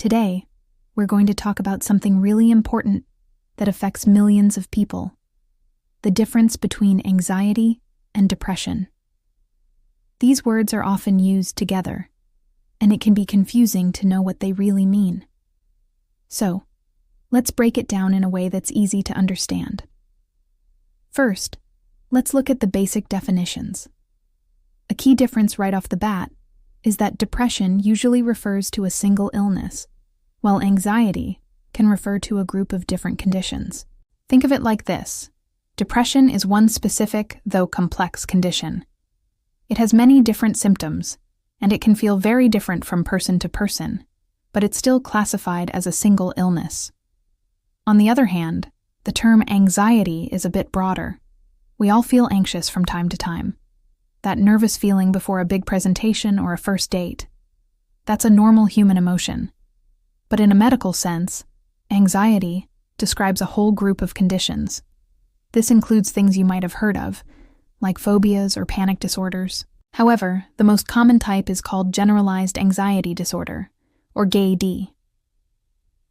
Today, we're going to talk about something really important that affects millions of people: the difference between anxiety and depression. These words are often used together, and it can be confusing to know what they really mean. So, let's break it down in a way that's easy to understand. First, let's look at the basic definitions. A key difference right off the bat is that depression usually refers to a single illness, while anxiety can refer to a group of different conditions. Think of it like this: depression is one specific, though complex, condition. It has many different symptoms, and it can feel very different from person to person, but it's still classified as a single illness. On the other hand, the term anxiety is a bit broader. We all feel anxious from time to time. That nervous feeling before a big presentation or a first date. That's a normal human emotion. But in a medical sense, anxiety describes a whole group of conditions. This includes things you might have heard of, like phobias or panic disorders. However, the most common type is called generalized anxiety disorder, or GAD.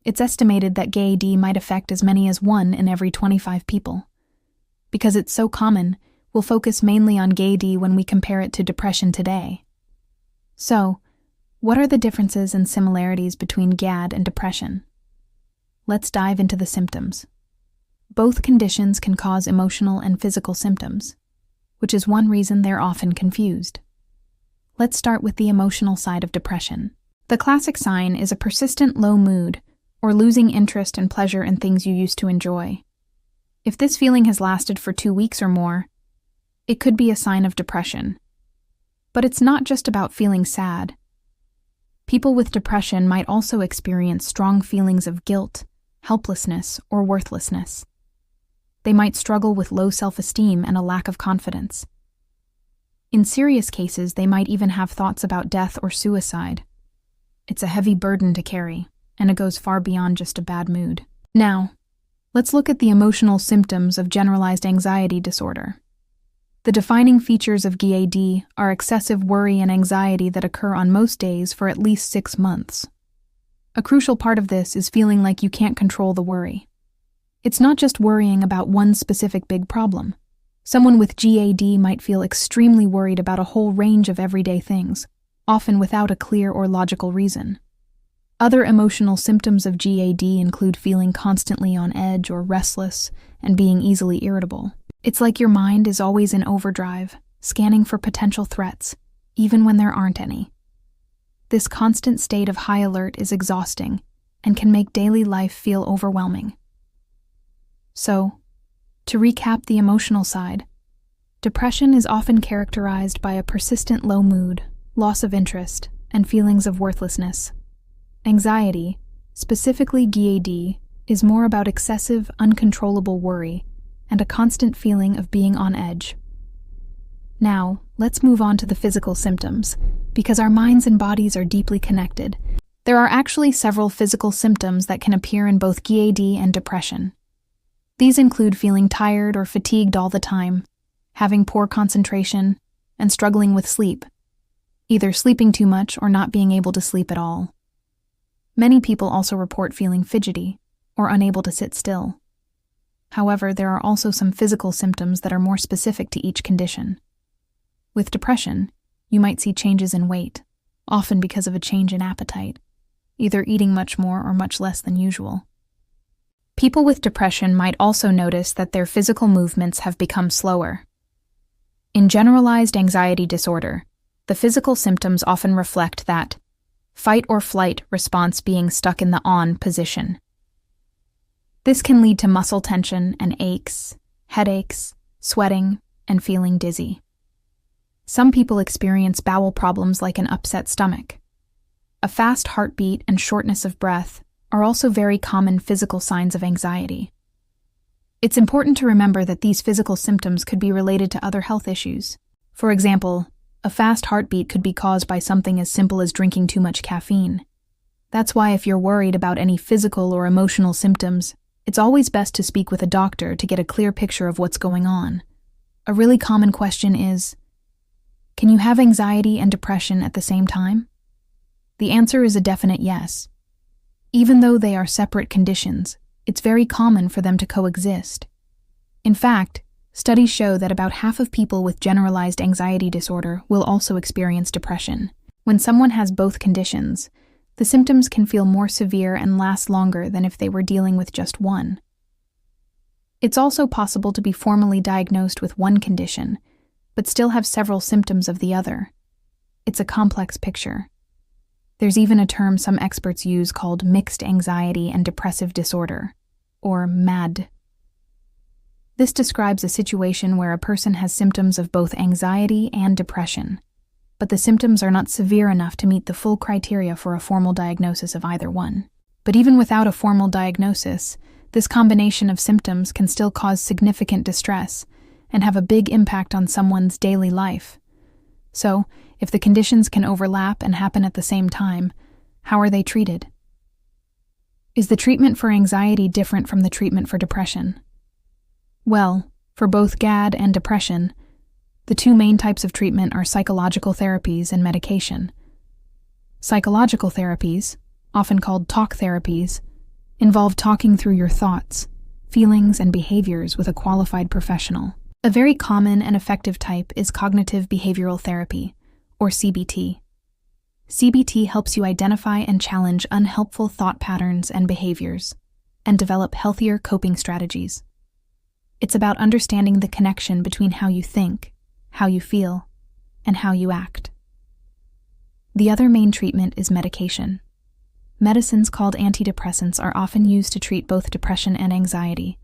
It's estimated that GAD might affect as many as 1 in every 25 people. Because it's so common, we'll focus mainly on GAD when we compare it to depression today. So, what are the differences and similarities between GAD and depression? Let's dive into the symptoms. Both conditions can cause emotional and physical symptoms, which is one reason they're often confused. Let's start with the emotional side of depression. The classic sign is a persistent low mood or losing interest and pleasure in things you used to enjoy. If this feeling has lasted for 2 weeks or more, it could be a sign of depression. But it's not just about feeling sad. People with depression might also experience strong feelings of guilt, helplessness, or worthlessness. They might struggle with low self-esteem and a lack of confidence. In serious cases, they might even have thoughts about death or suicide. It's a heavy burden to carry, and it goes far beyond just a bad mood. Now, let's look at the emotional symptoms of generalized anxiety disorder. The defining features of GAD are excessive worry and anxiety that occur on most days for at least 6 months. A crucial part of this is feeling like you can't control the worry. It's not just worrying about one specific big problem. Someone with GAD might feel extremely worried about a whole range of everyday things, often without a clear or logical reason. Other emotional symptoms of GAD include feeling constantly on edge or restless and being easily irritable. It's like your mind is always in overdrive, scanning for potential threats, even when there aren't any. This constant state of high alert is exhausting and can make daily life feel overwhelming. So, to recap the emotional side, depression is often characterized by a persistent low mood, loss of interest, and feelings of worthlessness. Anxiety, specifically GAD, is more about excessive, uncontrollable worry and a constant feeling of being on edge. Now, let's move on to the physical symptoms, because our minds and bodies are deeply connected. There are actually several physical symptoms that can appear in both GAD and depression. These include feeling tired or fatigued all the time, having poor concentration, and struggling with sleep, either sleeping too much or not being able to sleep at all. Many people also report feeling fidgety or unable to sit still. However, there are also some physical symptoms that are more specific to each condition. With depression, you might see changes in weight, often because of a change in appetite, either eating much more or much less than usual. People with depression might also notice that their physical movements have become slower. In generalized anxiety disorder, the physical symptoms often reflect that fight or flight response being stuck in the on position. This can lead to muscle tension and aches, headaches, sweating, and feeling dizzy. Some people experience bowel problems like an upset stomach. A fast heartbeat and shortness of breath are also very common physical signs of anxiety. It's important to remember that these physical symptoms could be related to other health issues. For example, a fast heartbeat could be caused by something as simple as drinking too much caffeine. That's why if you're worried about any physical or emotional symptoms, it's always best to speak with a doctor to get a clear picture of what's going on. A really common question is, can you have anxiety and depression at the same time? The answer is a definite yes. Even though they are separate conditions, it's very common for them to coexist. In fact, studies show that about half of people with generalized anxiety disorder will also experience depression. When someone has both conditions, the symptoms can feel more severe and last longer than if they were dealing with just one. It's also possible to be formally diagnosed with one condition, but still have several symptoms of the other. It's a complex picture. There's even a term some experts use called mixed anxiety and depressive disorder, or MAD. This describes a situation where a person has symptoms of both anxiety and depression, but the symptoms are not severe enough to meet the full criteria for a formal diagnosis of either one. But even without a formal diagnosis, this combination of symptoms can still cause significant distress and have a big impact on someone's daily life. So, if the conditions can overlap and happen at the same time, how are they treated? Is the treatment for anxiety different from the treatment for depression? Well, for both GAD and depression, the two main types of treatment are psychological therapies and medication. Psychological therapies, often called talk therapies, involve talking through your thoughts, feelings, and behaviors with a qualified professional. A very common and effective type is cognitive behavioral therapy, or CBT. CBT helps you identify and challenge unhelpful thought patterns and behaviors, and develop healthier coping strategies. It's about understanding the connection between how you think, how you feel, and how you act. The other main treatment is medication. Medicines called antidepressants are often used to treat both depression and anxiety,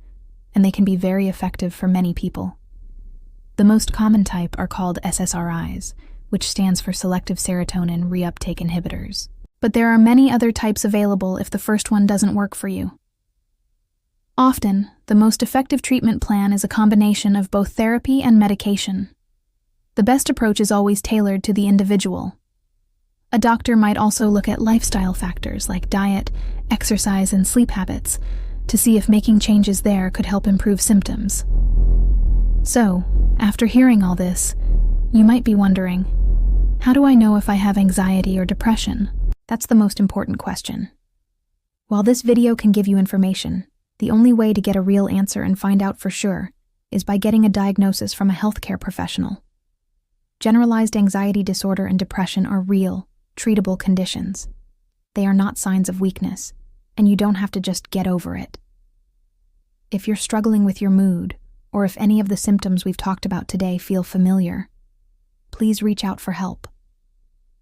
and they can be very effective for many people. The most common type are called SSRIs, which stands for selective serotonin reuptake inhibitors. But there are many other types available if the first one doesn't work for you. Often, the most effective treatment plan is a combination of both therapy and medication. The best approach is always tailored to the individual. A doctor might also look at lifestyle factors like diet, exercise, and sleep habits to see if making changes there could help improve symptoms. So, after hearing all this, you might be wondering, how do I know if I have anxiety or depression? That's the most important question. While this video can give you information, the only way to get a real answer and find out for sure is by getting a diagnosis from a healthcare professional. Generalized anxiety disorder and depression are real, treatable conditions. They are not signs of weakness, and you don't have to just get over it. If you're struggling with your mood, or if any of the symptoms we've talked about today feel familiar, please reach out for help.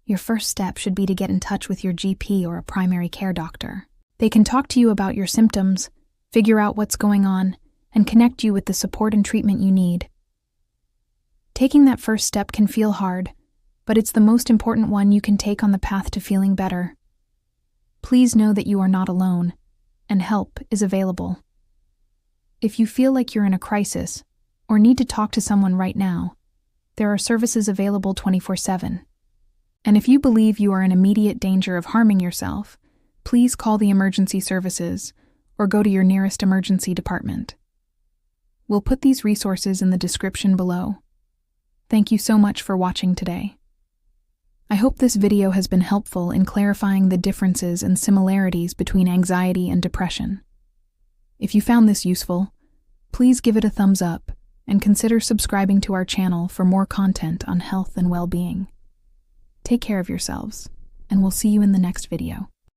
Your first step should be to get in touch with your GP or a primary care doctor. They can talk to you about your symptoms, figure out what's going on, and connect you with the support and treatment you need. Taking that first step can feel hard, but it's the most important one you can take on the path to feeling better. Please know that you are not alone, and help is available. If you feel like you're in a crisis, or need to talk to someone right now, there are services available 24/7. And if you believe you are in immediate danger of harming yourself, please call the emergency services or go to your nearest emergency department. We'll put these resources in the description below. Thank you so much for watching today. I hope this video has been helpful in clarifying the differences and similarities between anxiety and depression. If you found this useful, please give it a thumbs up and consider subscribing to our channel for more content on health and well-being. Take care of yourselves, and we'll see you in the next video.